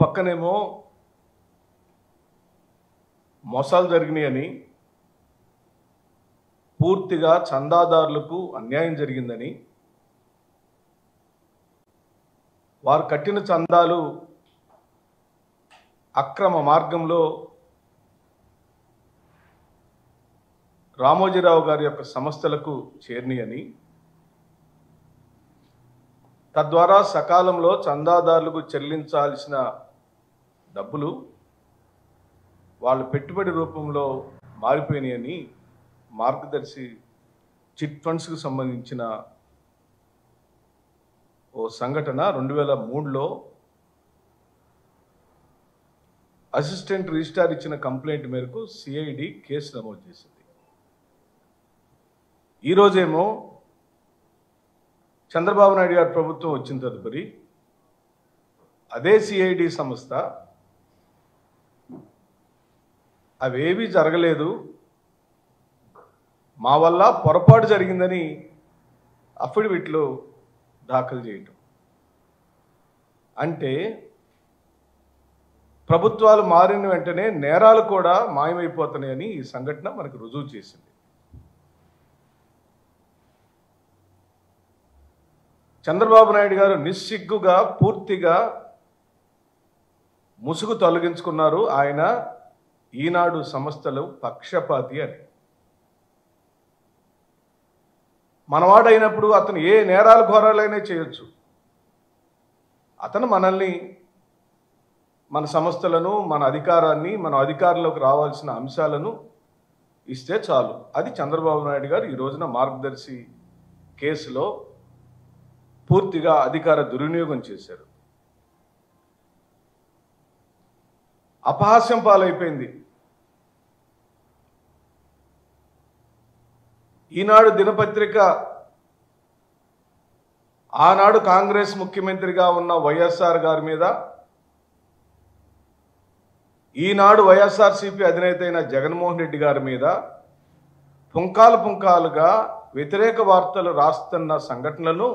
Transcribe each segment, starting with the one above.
పక్కనేమో మోసాలు జరిగినాయని, పూర్తిగా చందాదారులకు అన్యాయం జరిగిందని, వారు కట్టిన చందాలు అక్రమ మార్గంలో రామోజీరావు గారి యొక్క సంస్థలకు చేరినాయని, తద్వారా సకాలంలో చందాదారులకు చెల్లించాల్సిన డబ్బులు వాళ్ళు పెట్టుబడి రూపంలో మారిపోయినాయని మార్గదర్శి చిట్ ఫండ్స్కు సంబంధించిన ఓ సంఘటన 2003లో అసిస్టెంట్ రిజిస్ట్రార్ ఇచ్చిన కంప్లైంట్ మేరకు సిఐడి కేసు నమోదు చేసింది. ఈరోజేమో చంద్రబాబు నాయుడు గారి ప్రభుత్వం వచ్చిన తదుపరి అదే సిఐడి సంస్థ అవేవీ జరగలేదు, మా వల్ల పొరపాటు జరిగిందని అఫిడవిట్లో దాఖలు చేయటం. అంటే ప్రభుత్వాలు మారిన వెంటనే నేరాలు కూడా మాయమైపోతున్నాయని ఈ సంఘటన మనకు రుజువు చేసింది. చంద్రబాబు నాయుడు గారు నిస్సిగ్గుగా పూర్తిగా ముసుగు తొలగించుకున్నారు. ఆయన ఈనాడు సంస్థలు పక్షపాతి అని. మనవాడైనప్పుడు అతను ఏ నేరాలు ఘోరాలైనా చేయొచ్చు. అతను మనల్ని, మన సంస్థలను, మన అధికారాన్ని, మన అధికారంలోకి రావాల్సిన అంశాలను ఇస్తే చాలు. అది చంద్రబాబు నాయుడు గారు ఈ రోజున మార్గదర్శి కేసులో పూర్తిగా అధికార దుర్వినియోగం చేశారు. అపహాస్యం పాలైపోయింది. ఈనాడు దినపత్రిక ఆనాడు కాంగ్రెస్ ముఖ్యమంత్రిగా ఉన్న వైఎస్ఆర్ గారి మీద, ఈనాడు వైఎస్ఆర్సీపీ అధినేత అయిన జగన్మోహన్ రెడ్డి గారి మీద పుంకాలు పుంకాలుగా వ్యతిరేక వార్తలు రాస్తున్న సంఘటనలను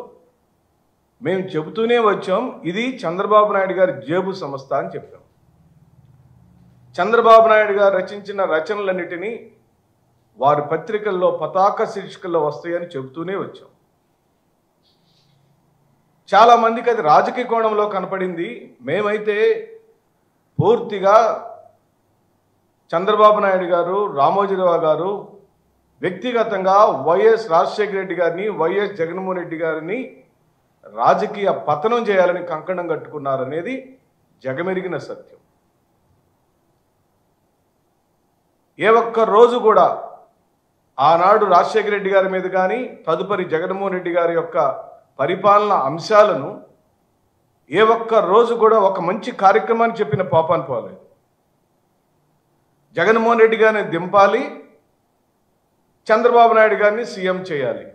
మేము చెబుతూనే వచ్చాం. ఇది చంద్రబాబు నాయుడు గారి జేబు సంస్థ అని చెప్పాం. చంద్రబాబు నాయుడు గారు రచించిన రచనలన్నిటినీ వారి పత్రికల్లో పతాక శీర్షికల్లో వస్తాయని చెబుతూనే వచ్చాం. చాలామందికి అది రాజకీయ కోణంలో కనపడింది. మేమైతే పూర్తిగా చంద్రబాబు నాయుడు గారు, రామోజీరావు గారు వ్యక్తిగతంగా వైఎస్ రాజశేఖర రెడ్డి గారిని, వైఎస్ జగన్మోహన్ రెడ్డి గారిని రాజకీయ పతనం చేయాలని కంకణం కట్టుకున్నారనేది జగమెరిగిన సత్యం. ఏ ఒక్క రోజు కూడా ఆనాడు రాజశేఖర రెడ్డి గారి మీద కానీ, తదుపరి జగన్మోహన్ రెడ్డి గారి యొక్క పరిపాలన అంశాలను ఏ ఒక్క రోజు కూడా ఒక మంచి కార్యక్రమాన్ని చెప్పిన పాపాన్ని పోలేదు. జగన్మోహన్ రెడ్డి గారిని దింపాలి, చంద్రబాబు నాయుడు గారిని సీఎం చేయాలి.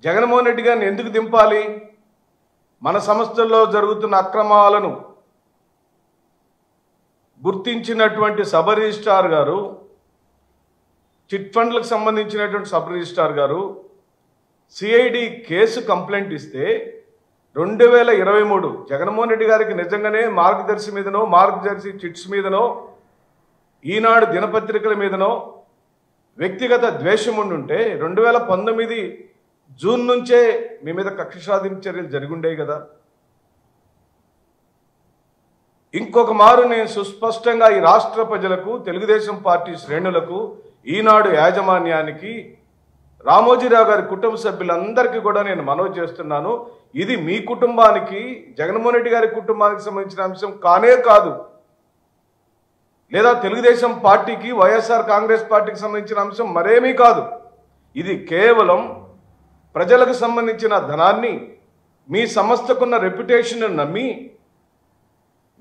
జగన్మోహన్ రెడ్డి గారిని ఎందుకు దింపాలి? మన సంస్థల్లో జరుగుతున్న అక్రమాలను గుర్తించినటువంటి సబ్ రిజిస్ట్రార్ గారు, చిట్ ఫండ్లకు సంబంధించినటువంటి సబ్ రిజిస్ట్రార్ గారు సిఐడి కేసు కంప్లైంట్ ఇస్తే 2023 జగన్మోహన్ రెడ్డి గారికి నిజంగానే మార్గదర్శి మీదనో, మార్గదర్శి చిట్స్ మీదనో, ఈనాడు దినపత్రికల మీదనో వ్యక్తిగత ద్వేషం ఉండుంటే 2019 జూన్ నుంచే మీ మీద కక్ష సాధింపు చర్యలు జరిగుండేవి కదా. ఇంకొక మారు నేను సుస్పష్టంగా ఈ రాష్ట్ర ప్రజలకు, తెలుగుదేశం పార్టీ శ్రేణులకు, ఈనాడు యాజమాన్యానికి, రామోజీరావు గారి కుటుంబ సభ్యులందరికీ కూడా నేను మనవి చేస్తున్నాను. ఇది మీ కుటుంబానికి, జగన్మోహన్ రెడ్డి గారి కుటుంబానికి సంబంధించిన అంశం కానే కాదు, లేదా తెలుగుదేశం పార్టీకి, వైఎస్ఆర్ కాంగ్రెస్ పార్టీకి సంబంధించిన అంశం మరేమీ కాదు. ఇది కేవలం ప్రజలకు సంబంధించిన ధనాన్ని, మీ సంస్థకున్న రెప్యుటేషన్ నమ్మి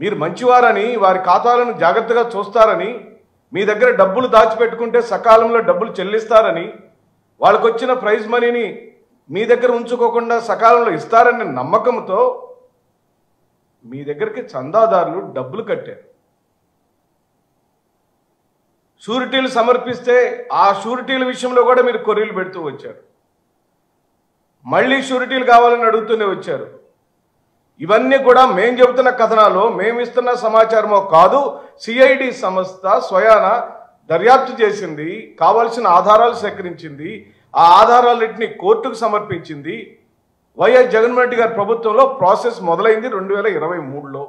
మీరు మంచివారని, వారి ఖాతాలను జాగ్రత్తగా చూస్తారని, మీ దగ్గర డబ్బులు దాచిపెట్టుకుంటే సకాలంలో డబ్బులు చెల్లిస్తారని, వాళ్ళకు వచ్చిన ప్రైజ్ మనీని మీ దగ్గర ఉంచుకోకుండా సకాలంలో ఇస్తారనే నమ్మకంతో మీ దగ్గరికి చందాదారులు డబ్బులు కట్టారు. షూరిటీలు సమర్పిస్తే ఆ షూరిటీల విషయంలో కూడా మీరు కొర్రీలు పెడుతూ వచ్చారు. మళ్ళీ షూరిటీలు కావాలని అడుగుతూనే వచ్చారు. ఇవన్నీ కూడా మేము చెబుతున్న కథనాలు, మేము ఇస్తున్న సమాచారమో కాదు. సిఐడి సంస్థ స్వయాన దర్యాప్తు చేసింది, కావాల్సిన ఆధారాలు సేకరించింది, ఆ ఆధారాలన్నింటినీ కోర్టుకు సమర్పించింది. వైఎస్ జగన్మోహన్ రెడ్డి గారి ప్రభుత్వంలో ప్రాసెస్ మొదలైంది 2023లో.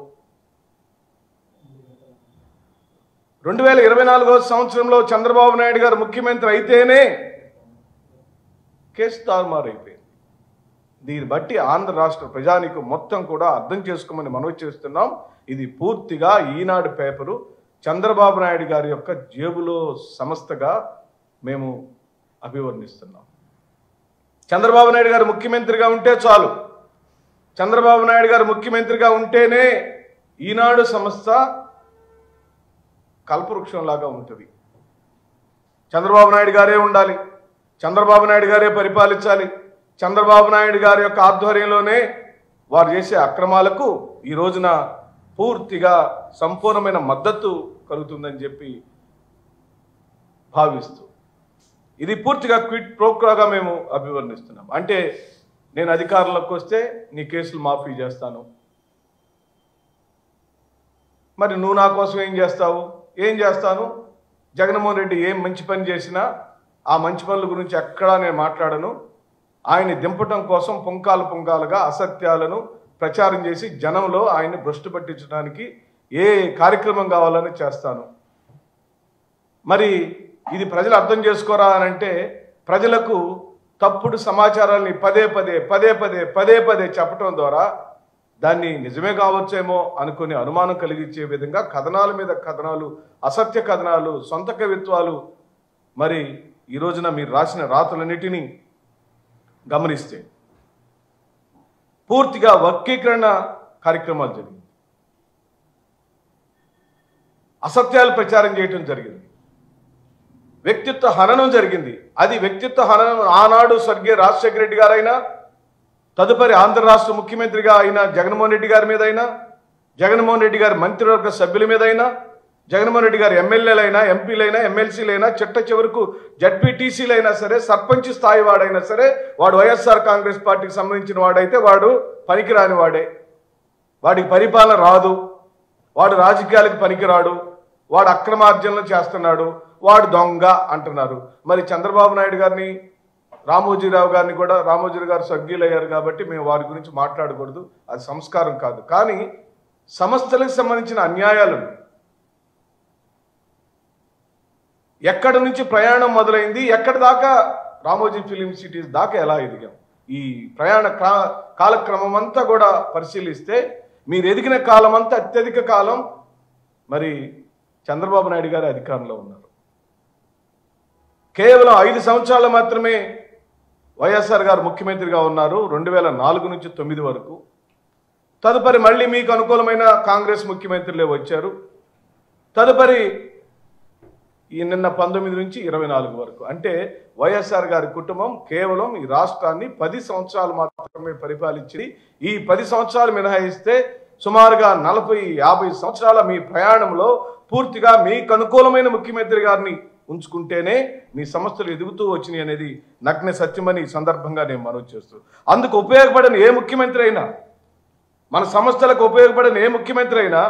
2024 సంవత్సరంలో చంద్రబాబు నాయుడు గారు ముఖ్యమంత్రి అయితేనే కేసు తారుమారైపోయింది. దీన్ని బట్టి ఆంధ్ర రాష్ట్ర ప్రజానికి మొత్తం కూడా అర్థం చేసుకోమని మనవి చేస్తున్నాం. ఇది పూర్తిగా ఈనాడు పేపరు చంద్రబాబు నాయుడు గారి యొక్క జేబులో సంస్థగా మేము అభివర్ణిస్తున్నాం. చంద్రబాబు నాయుడు గారు ముఖ్యమంత్రిగా ఉంటే చాలు, చంద్రబాబు నాయుడు గారు ముఖ్యమంత్రిగా ఉంటేనే ఈనాడు సంస్థ కల్పవృక్షంలాగా ఉంటుంది. చంద్రబాబు నాయుడు గారే ఉండాలి, చంద్రబాబు నాయుడు గారే పరిపాలించాలి, చంద్రబాబు నాయుడు గారి యొక్క ఆధ్వర్యంలోనే వారు చేసే అక్రమాలకు ఈ రోజున పూర్తిగా సంపూర్ణమైన మద్దతు కలుగుతుందని చెప్పి భావిస్తూ ఇది పూర్తిగా క్విట్ ప్రోక్రాగా మేము అభివర్ణిస్తున్నాం. అంటే నేను అధికారంలోకి వస్తే నీ కేసులు మాఫీ చేస్తాను, మరి నువ్వు నా కోసం ఏం చేస్తావు? ఏం చేస్తాను? జగన్మోహన్ రెడ్డి ఏం మంచి పని చేసినా ఆ మంచి పనుల గురించి ఎక్కడా నేను మాట్లాడను. ఆయన్ని దింపటం కోసం పుంకాలుగా అసత్యాలను ప్రచారం చేసి జనంలో ఆయన్ని భ్రష్టు పట్టించడానికి ఏ కార్యక్రమం కావాలని చేస్తాను. మరి ఇది ప్రజలు అర్థం చేసుకోరా అని అంటే, ప్రజలకు తప్పుడు సమాచారాన్ని పదే పదే చెప్పటం ద్వారా దాన్ని నిజమే కావచ్చేమో అనుకుని అనుమానం కలిగించే విధంగా కథనాల మీద కథనాలు, అసత్య కథనాలు, సొంత కవిత్వాలు, మరి ఈ రోజున మీరు రాసిన రాతలన్నిటినీ గమనిస్తే పూర్తిగా వర్గీకరణ కార్యక్రమాలు జరిగింది, అసత్యాలు ప్రచారం చేయటం జరిగింది, వ్యక్తిత్వ హననం జరిగింది. అది వ్యక్తిత్వ హననం ఆనాడు స్వర్గీయ రాజశేఖర రెడ్డి గారైనా, తదుపరి ఆంధ్ర రాష్ట్ర ముఖ్యమంత్రిగా అయిన జగన్మోహన్ రెడ్డి గారి మీదైనా, జగన్మోహన్ రెడ్డి గారి మంత్రివర్గ సభ్యుల మీదైనా, జగన్మోహన్ రెడ్డి గారి ఎమ్మెల్యేలైనా, ఎంపీలైనా, ఎమ్మెల్సీలైనా, చిట్ట చివరకు జడ్పీటీసీలైనా సరే, సర్పంచ్ స్థాయి వాడైనా సరే, వాడు వైఎస్ఆర్ కాంగ్రెస్ పార్టీకి సంబంధించిన వాడైతే వాడు పనికిరాని వాడే, వాడికి పరిపాలన రాదు, వాడు రాజకీయాలకు పనికిరాడు, వాడు అక్రమార్జనలు చేస్తున్నాడు, వాడు దొంగ అంటున్నారు. మరి చంద్రబాబు నాయుడు గారిని, రామోజీరావు గారిని కూడా, రామోజీ గారు స్వర్గీయులయ్యారు కాబట్టి మేము వారి గురించి మాట్లాడకూడదు, అది సంస్కారం కాదు. కానీ సంస్థలకు సంబంధించిన అన్యాయాలను, ఎక్కడి నుంచి ప్రయాణం మొదలైంది, ఎక్కడి దాకా రామోజీ ఫిలిం సిటీస్ దాకా ఎలా ఎదిగాం, ఈ ప్రయాణ కాలక్రమం అంతా కూడా పరిశీలిస్తే మీరు ఎదిగిన కాలం అంతా అత్యధిక కాలం మరి చంద్రబాబు నాయుడు గారు అధికారంలో ఉన్నారు. కేవలం 5 సంవత్సరాలు మాత్రమే వైఎస్ఆర్ గారు ముఖ్యమంత్రిగా ఉన్నారు, 2004 నుంచి 2009 వరకు. తదుపరి మళ్ళీ మీకు అనుకూలమైన కాంగ్రెస్ ముఖ్యమంత్రులే వచ్చారు. తదుపరి ఈ నిన్న 19 నుంచి 24 వరకు. అంటే వైఎస్ఆర్ గారి కుటుంబం కేవలం ఈ రాష్ట్రాన్ని 10 సంవత్సరాలు మాత్రమే పరిపాలించి, ఈ 10 సంవత్సరాలు మినహాయిస్తే సుమారుగా 40-50 సంవత్సరాల మీ ప్రయాణంలో పూర్తిగా మీకు అనుకూలమైన ముఖ్యమంత్రి గారిని ఉంచుకుంటేనే మీ సంస్థలు ఎదుగుతూ వచ్చినాయి అనేది నగ్న సత్యమని ఈ సందర్భంగా నేను మనవి చేస్తూ, అందుకు ఉపయోగపడని ఏ ముఖ్యమంత్రి అయినా, మన సంస్థలకు ఉపయోగపడని ఏ ముఖ్యమంత్రి అయినా,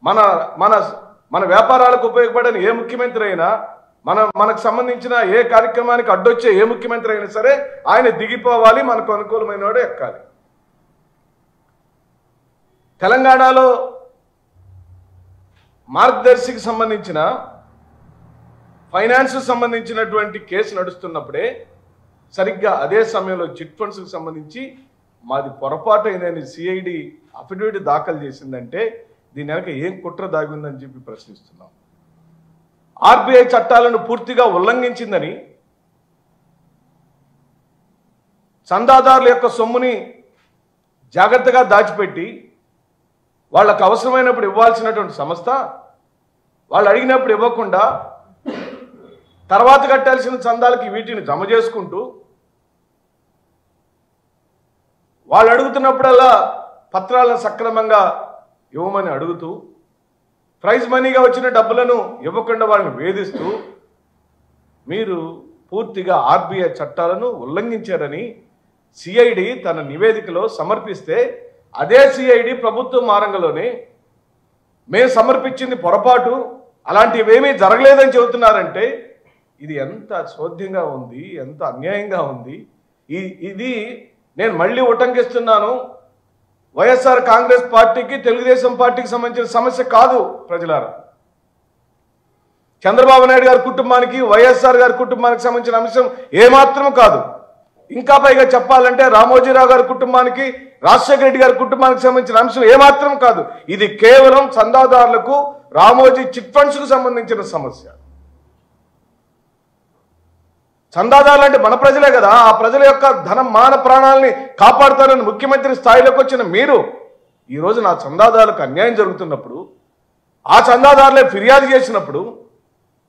మన మన మన వ్యాపారాలకు ఉపయోగపడని ఏ ముఖ్యమంత్రి అయినా, మనకు సంబంధించిన ఏ కార్యక్రమానికి అడ్డొచ్చే ఏ ముఖ్యమంత్రి అయినా సరే ఆయన దిగిపోవాలి, మనకు అనుకూలమైన వాడు ఎక్కాలి. తెలంగాణలో మార్గదర్శికి సంబంధించిన ఫైనాన్స్ సంబంధించినటువంటి కేసు నడుస్తున్నప్పుడే సరిగ్గా అదే సమయంలో చిట్ ఫండ్స్కి సంబంధించి మాది పొరపాటు అయిందని సిఐడి అఫిడవిట్ దాఖలు చేసిందంటే దీని వెనక ఏం కుట్ర దాగిందని చెప్పి ప్రశ్నిస్తున్నాం. ఆర్బీఐ చట్టాలను పూర్తిగా ఉల్లంఘించిందని, చందాదారుల యొక్క సొమ్ముని జాగ్రత్తగా దాచిపెట్టి వాళ్ళకు అవసరమైనప్పుడు ఇవ్వాల్సినటువంటి సంస్థ వాళ్ళు అడిగినప్పుడు ఇవ్వకుండా తర్వాత కట్టాల్సిన చందాలకి వీటిని జమ చేసుకుంటూ, వాళ్ళు అడుగుతున్నప్పుడల్లా పత్రాలను సక్రమంగా ఇవ్వమని అడుగుతూ, ప్రైజ్ మనీగా వచ్చిన డబ్బులను ఇవ్వకుండా వాళ్ళని వేధిస్తూ మీరు పూర్తిగా ఆర్బీఐ చట్టాలను ఉల్లంఘించారని సిఐడి తన నివేదికలో సమర్పిస్తే అదే సిఐడి ప్రభుత్వం మారంగలోనే మేము సమర్పించింది పొరపాటు, అలాంటివేమీ జరగలేదని చెబుతున్నారంటే ఇది ఎంత చోద్యంగా ఉంది, ఎంత అన్యాయంగా ఉంది. ఇది నేను మళ్ళీ ఉటంకిస్తున్నాను. వైఎస్ఆర్ కాంగ్రెస్ పార్టీకి తెలుగుదేశం పార్టీకి సంబంధించిన సమస్య కాదు ప్రజలారా. చంద్రబాబు నాయుడు గారి కుటుంబానికి, వైఎస్ఆర్ గారి కుటుంబానికి సంబంధించిన అంశం ఏమాత్రం కాదు. ఇంకా పైగా చెప్పాలంటే రామోజీరావు గారి కుటుంబానికి, రాజశేఖర రెడ్డి గారి కుటుంబానికి సంబంధించిన అంశం ఏమాత్రం కాదు. ఇది కేవలం చందాదారులకు, రామోజీ చిట్ ఫండ్స్ కు సంబంధించిన సమస్య. చందాదారులు అంటే మన ప్రజలే కదా, ఆ ప్రజల యొక్క ధనం, మాన ప్రాణాలని కాపాడుతారని ముఖ్యమంత్రి స్థాయిలోకి వచ్చిన మీరు ఈరోజు నా చందాదారులకు అన్యాయం జరుగుతున్నప్పుడు, ఆ చందాదారులే ఫిర్యాదు చేసినప్పుడు,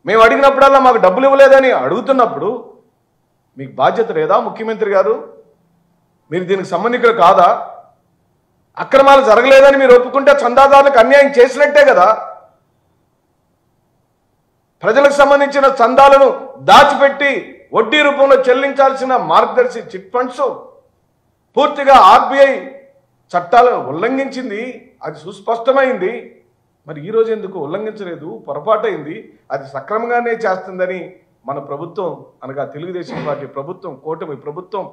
మేము అడిగినప్పుడల్లా మాకు డబ్బులు ఇవ్వలేదని అడుగుతున్నప్పుడు మీకు బాధ్యత లేదా ముఖ్యమంత్రి గారు? మీరు దీనికి సంబంధికులు కాదా? అక్రమాలు జరగలేదని మీరు ఒప్పుకుంటే చందాదారులకు అన్యాయం చేసినట్టే కదా. ప్రజలకు సంబంధించిన చందాలను దాచిపెట్టి వడ్డీ రూపంలో చెల్లించాల్సిన మార్గదర్శి చిట్ ఫండ్స్ పూర్తిగా ఆర్బీఐ చట్టాలను ఉల్లంఘించింది. అది సుస్పష్టమైంది. మరి ఈరోజు ఎందుకు ఉల్లంఘించలేదు? పొరపాటైంది. అది సక్రమంగానే చేస్తుందని మన ప్రభుత్వం, అనగా తెలుగుదేశం పార్టీ ప్రభుత్వం, కూటమి ప్రభుత్వం,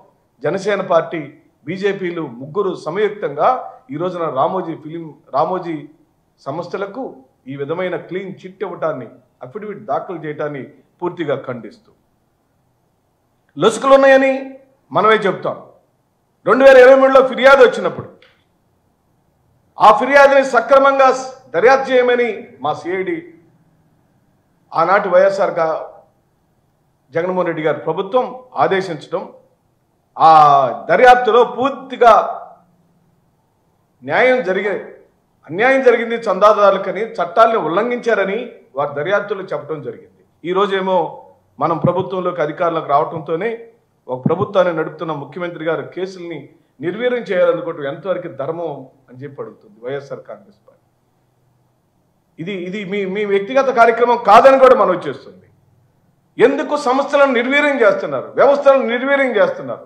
జనసేన పార్టీ, బీజేపీలు ముగ్గురు సంయుక్తంగా ఈ రోజున రామోజీ సంస్థలకు ఈ విధమైన క్లీన్ చిట్ ఇవ్వటాన్ని, అఫిడవిట్ దాఖలు చేయటాన్ని పూర్తిగా ఖండిస్తూ, లొసుకులున్నాయని మనమే చెప్తాం. 2023లో ఫిర్యాదు వచ్చినప్పుడు ఆ ఫిర్యాదుని సక్రమంగా దర్యాప్తు చేయమని మా సిఐడి ఆనాటి వైఎస్ఆర్ జగన్మోహన్ రెడ్డి గారి ప్రభుత్వం ఆదేశించడం, ఆ దర్యాప్తులో పూర్తిగా అన్యాయం జరిగింది చందాదారులకని, చట్టాలను ఉల్లంఘించారని వారి దర్యాప్తులో చెప్పడం జరిగింది. ఈరోజేమో మనం ప్రభుత్వంలోకి అధికారులకు రావడంతోనే ఒక ప్రభుత్వాన్ని నడుపుతున్న ముఖ్యమంత్రి గారు కేసుల్ని నిర్వీర్యం చేయాలనుకోవటం ఎంతవరకు ధర్మం అని చెప్పి అడుగుతుంది వైఎస్ఆర్ కాంగ్రెస్ పార్టీ. ఇది మీ వ్యక్తిగత కార్యక్రమం కాదని కూడా మనం చేస్తుంది. ఎందుకు సంస్థలను నిర్వీర్యం చేస్తున్నారు, వ్యవస్థలను నిర్వీర్యం చేస్తున్నారు?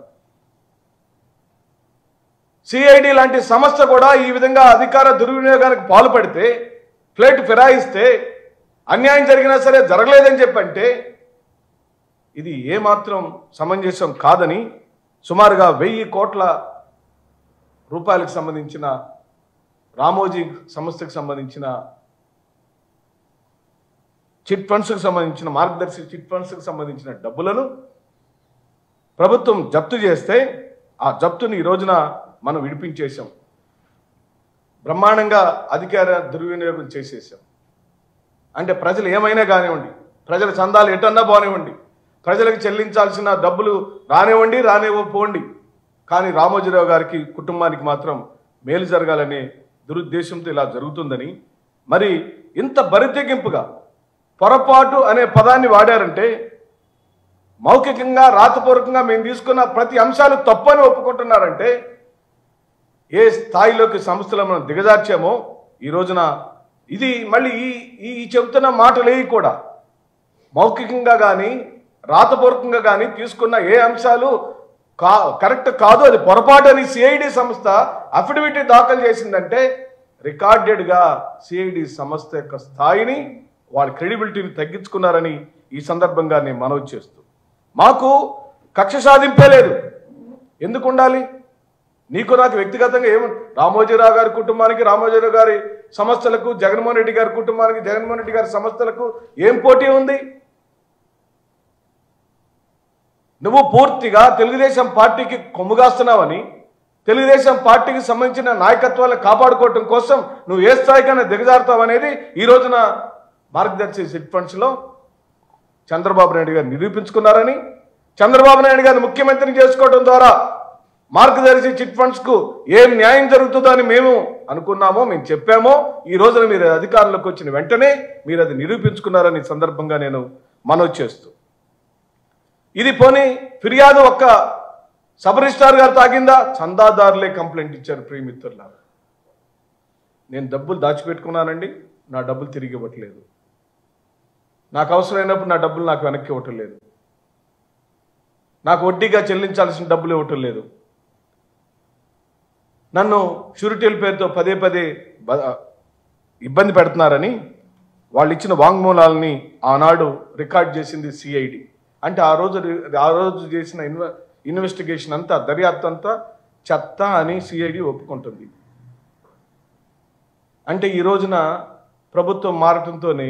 సిఐడి లాంటి సంస్థ కూడా ఈ విధంగా అధికార దుర్వినియోగానికి పాల్పడితే, ప్లేట్ ఫిరాయిస్తే, అన్యాయం జరిగినా సరే జరగలేదని చెప్పంటే ఇది ఏమాత్రం సమంజసం కాదని సుమారుగా 1000 కోట్ల రూపాయలకు సంబంధించిన రామోజీ సంస్థకు సంబంధించిన చిట్ ఫండ్స్కి సంబంధించిన, మార్గదర్శి చిట్ ఫండ్స్కి సంబంధించిన డబ్బులను ప్రభుత్వం జప్తు చేస్తే ఆ జప్తుని ఈ రోజున మనం విడిపించేశాం. బ్రహ్మాండంగా అధికార దుర్వినియోగం చేసేసాం. అంటే ప్రజలు ఏమైనా కానివ్వండి, ప్రజల చందాలు ఎటన్నా బానివ్వండి, ప్రజలకు చెల్లించాల్సిన డబ్బులు రానివ్వపోండి, కానీ రామోజీరావు గారికి కుటుంబానికి మాత్రం మేలు జరగాలనే దురుద్దేశంతో ఇలా జరుగుతుందని, మరి ఇంత బరితెగింపుగా పొరపాటు అనే పదాన్ని వాడారంటే మౌఖికంగా, రాతపూర్వకంగా మేము తీసుకున్న ప్రతి అంశాలు తప్పని ఒప్పుకుంటున్నారంటే ఏ స్థాయిలోకి సంస్థలను మనం దిగజార్చామో ఈ రోజున ఇది మళ్ళీ ఈ చెబుతున్న మాటలేవి కూడా మౌఖికంగా కానీ రాతపూర్వకంగా కానీ తీసుకున్న ఏ అంశాలు కరెక్ట్ కాదు, అది పొరపాటు అని సిఐడి సంస్థ అఫిడవిట్ దాఖలు చేసిందంటే రికార్డెడ్గా సిఐడి సంస్థ యొక్క స్థాయిని, వాళ్ళ క్రెడిబిలిటీని తగ్గించుకున్నారని ఈ సందర్భంగా నేను మనవి చేస్తూ, మాకు కక్ష సాధింపే లేదు. ఎందుకు ఉండాలి? నీకు నాకు వ్యక్తిగతంగా రామోజీరావు గారి కుటుంబానికి, రామోజీరావు గారి సంస్థలకు, జగన్మోహన్ రెడ్డి గారి కుటుంబానికి, జగన్మోహన్ రెడ్డి గారి సంస్థలకు ఏం పోటీ ఉంది? నువ్వు పూర్తిగా తెలుగుదేశం పార్టీకి కొమ్ముగాస్తున్నావని, తెలుగుదేశం పార్టీకి సంబంధించిన నాయకత్వాలను కాపాడుకోవటం కోసం నువ్వు ఏ స్థాయికైనా దిగజారుతావనేది ఈ రోజున మార్గదర్శి చిట్ ఫండ్స్లో చంద్రబాబు నాయుడు గారు నిరూపించుకున్నారని, చంద్రబాబు నాయుడు గారిని ముఖ్యమంత్రిని చేసుకోవడం ద్వారా మార్గదర్శి చిట్ ఫండ్స్కు ఏం న్యాయం జరుగుతుందో అని మేము అనుకున్నామో, మేము చెప్పామో, ఈ రోజున మీరు అధికారంలోకి వచ్చిన వెంటనే మీరు అది నిరూపించుకున్నారని సందర్భంగా నేను మనవి చేస్తూ, ఇది పోనీ ఫిర్యాదు ఒక్క సబ్ రిజిస్ట్రార్ గారు తాగిందా? చందాదారులే కంప్లైంట్ ఇచ్చారు. ప్రియమిత్రులారా, నేను డబ్బులు దాచిపెట్టుకున్నానండి, నా డబ్బులు తిరిగి ఇవ్వట్లేదు, నాకు అవసరమైనప్పుడు నా డబ్బులు నాకు వెనక్కి ఇవ్వటం లేదు, నాకు వడ్డీగా చెల్లించాల్సిన డబ్బులు ఇవ్వటం లేదు, నన్ను షూరిటీల పేరుతో పదే పదే ఇబ్బంది పెడుతున్నారని వాళ్ళు ఇచ్చిన వాంగ్మూలాలని ఆనాడు రికార్డ్ చేసింది సిఐడి. అంటే ఆ రోజు చేసిన ఇన్వెస్టిగేషన్ అంతా, దర్యాప్తు అంతా చెత్త అని సిఐడి ఒప్పుకుంటుంది. అంటే ఈ రోజున ప్రభుత్వం మారటంతోనే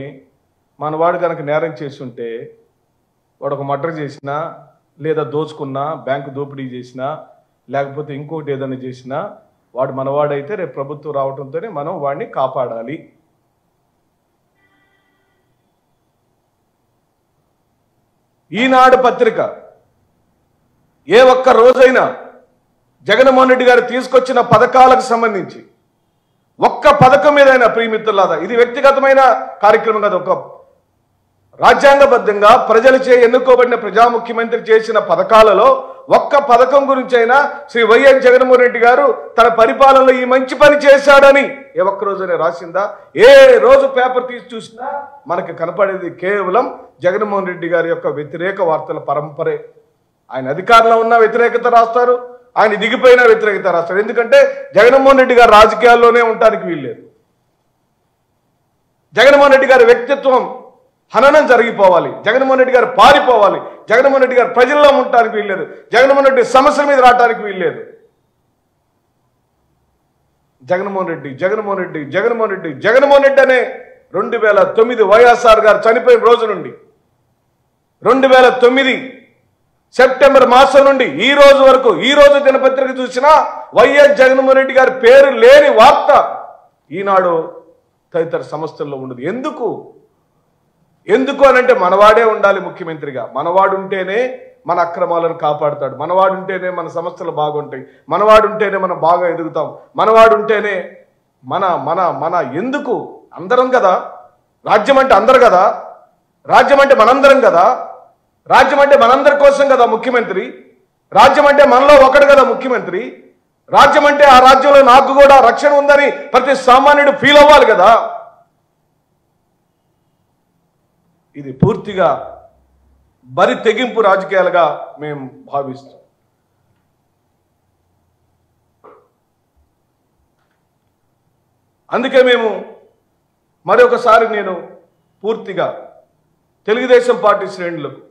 మనవాడు కనుక నేరం చేసి ఉంటే, వాడు ఒక మర్డర్ చేసినా, లేదా దోచుకున్నా, బ్యాంకు దోపిడీ చేసినా, లేకపోతే ఇంకోటి ఏదైనా చేసినా, వాడు మనవాడైతే రేపు ప్రభుత్వం రావడంతోనే మనం వాడిని కాపాడాలి. ఈనాడు పత్రిక ఏ ఒక్క రోజైనా జగన్మోహన్ రెడ్డి గారు తీసుకొచ్చిన పథకాలకు సంబంధించి ఒక్క పథకం మీదైనా, ప్రియమిత్రులారా, ఇది వ్యక్తిగతమైన కార్యక్రమం కాదు, ఒక రాజ్యాంగబద్ధంగా ప్రజలచే ఎన్నుకోబడిన ప్రజా ముఖ్యమంత్రి చేసిన పథకాలలో ఒక్క పథకం గురించి అయినా శ్రీ వైఎస్ జగన్మోహన్ రెడ్డి గారు తన పరిపాలనలో ఈ మంచి పని చేశాడని ఏ ఒక్క రోజునే రాసిందా? ఏ రోజు పేపర్ తీసి చూసినా మనకు కనపడేది కేవలం జగన్మోహన్ రెడ్డి గారి యొక్క వ్యతిరేక వార్తల పరంపరే. ఆయన అధికారంలో ఉన్న వ్యతిరేకత రాస్తారు, ఆయన దిగిపోయిన వ్యతిరేకత రాస్తారు. ఎందుకంటే జగన్మోహన్ రెడ్డి గారు రాజకీయాల్లోనే ఉండడానికి వీల్లేదు. జగన్మోహన్ రెడ్డి గారి వ్యక్తిత్వం హననం జరిగిపోవాలి, జగన్మోహన్ రెడ్డి గారు పారిపోవాలి, జగన్మోహన్ రెడ్డి గారు ప్రజల్లో ఉండటానికి వీల్లేదు, జగన్మోహన్ రెడ్డి సమస్యల మీద రావడానికి వీల్లేదు. జగన్మోహన్ రెడ్డి జగన్మోహన్ రెడ్డి జగన్మోహన్ రెడ్డి జగన్మోహన్ రెడ్డి అనే 2009 వైఎస్ఆర్ గారు చనిపోయిన రోజు నుండి 2009 సెప్టెంబర్ మాసం నుండి ఈ రోజు వరకు, ఈ రోజు దినపత్రిక చూసినా వైఎస్ జగన్మోహన్ రెడ్డి గారి పేరు లేని వార్త ఈనాడు తదితర సంస్థల్లో ఉండదు. ఎందుకు అనంటే మనవాడే ఉండాలి ముఖ్యమంత్రిగా. మనవాడు ఉంటేనే మన అక్రమాలను కాపాడుతాడు, మనవాడు ఉంటేనే మన సమస్యలు బాగుంటాయి, మనవాడు ఉంటేనే మనం బాగా ఎదుగుతాం, మనవాడు ఉంటేనే మన ఎందుకు అందరం కదా, రాజ్యం అంటే అందరు కదా, రాజ్యం అంటే మనందరం కదా, రాజ్యం అంటే మనందరి కోసం కదా ముఖ్యమంత్రి, రాజ్యం అంటే మనలో ఒకడు కదా ముఖ్యమంత్రి, రాజ్యం అంటే ఆ రాజ్యంలో నాకు కూడా రక్షణ ఉందని ప్రతి సామాన్యుడు ఫీల్ అవ్వాలి కదా. ఇది పూర్తిగా బరి తెగింపు రాజకీయాలుగా మేము భావిస్తాం. అందుకే మేము మరొకసారి నేను పూర్తిగా తెలుగుదేశం పార్టీ శ్రేణులకు,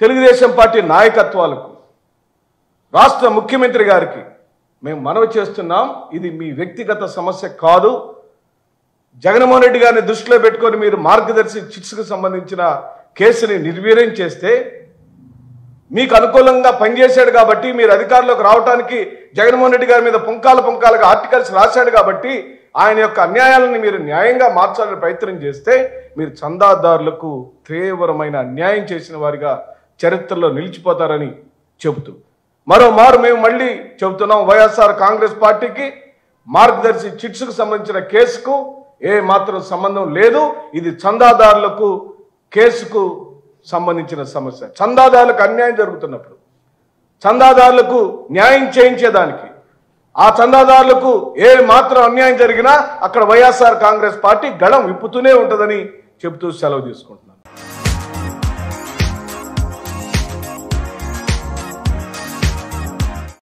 తెలుగుదేశం పార్టీ నాయకత్వాలకు, రాష్ట్ర ముఖ్యమంత్రి గారికి మేము మనవి చేస్తున్నాం. ఇది మీ వ్యక్తిగత సమస్య కాదు. జగన్మోహన్ రెడ్డి గారిని దృష్టిలో పెట్టుకొని మీరు మార్గదర్శి చిట్స్కు సంబంధించిన కేసుని నిర్వీర్యం చేస్తే, మీకు అనుకూలంగా పనిచేశాడు కాబట్టి, మీరు అధికారంలోకి రావడానికి జగన్మోహన్ రెడ్డి గారి మీద పుంకాలుగా ఆర్టికల్స్ రాశాడు కాబట్టి ఆయన యొక్క అన్యాయాలను మీరు న్యాయంగా మార్చాలని ప్రయత్నం చేస్తే, మీరు చందాదారులకు తీవ్రమైన అన్యాయం చేసిన వారిగా చరిత్రలో నిలిచిపోతారని చెబుతూ మరోమారు మేము మళ్ళీ చెబుతున్నాం, వైఎస్ఆర్ కాంగ్రెస్ పార్టీకి మార్గదర్శి చిట్స్కు సంబంధించిన కేసుకు ఏ మాత్రం సంబంధం లేదు. ఇది చందాదారులకు కేసుకు సంబంధించిన సమస్య. చందాదారులకు అన్యాయం జరుగుతున్నప్పుడు చందాదారులకు న్యాయం చేయించేదానికి, ఆ చందాదారులకు ఏ మాత్రం అన్యాయం జరిగినా అక్కడ వైఎస్ఆర్ కాంగ్రెస్ పార్టీ గళం విప్పుతూనే ఉంటుందని చెబుతూ సెలవు తీసుకుంటున్నాం.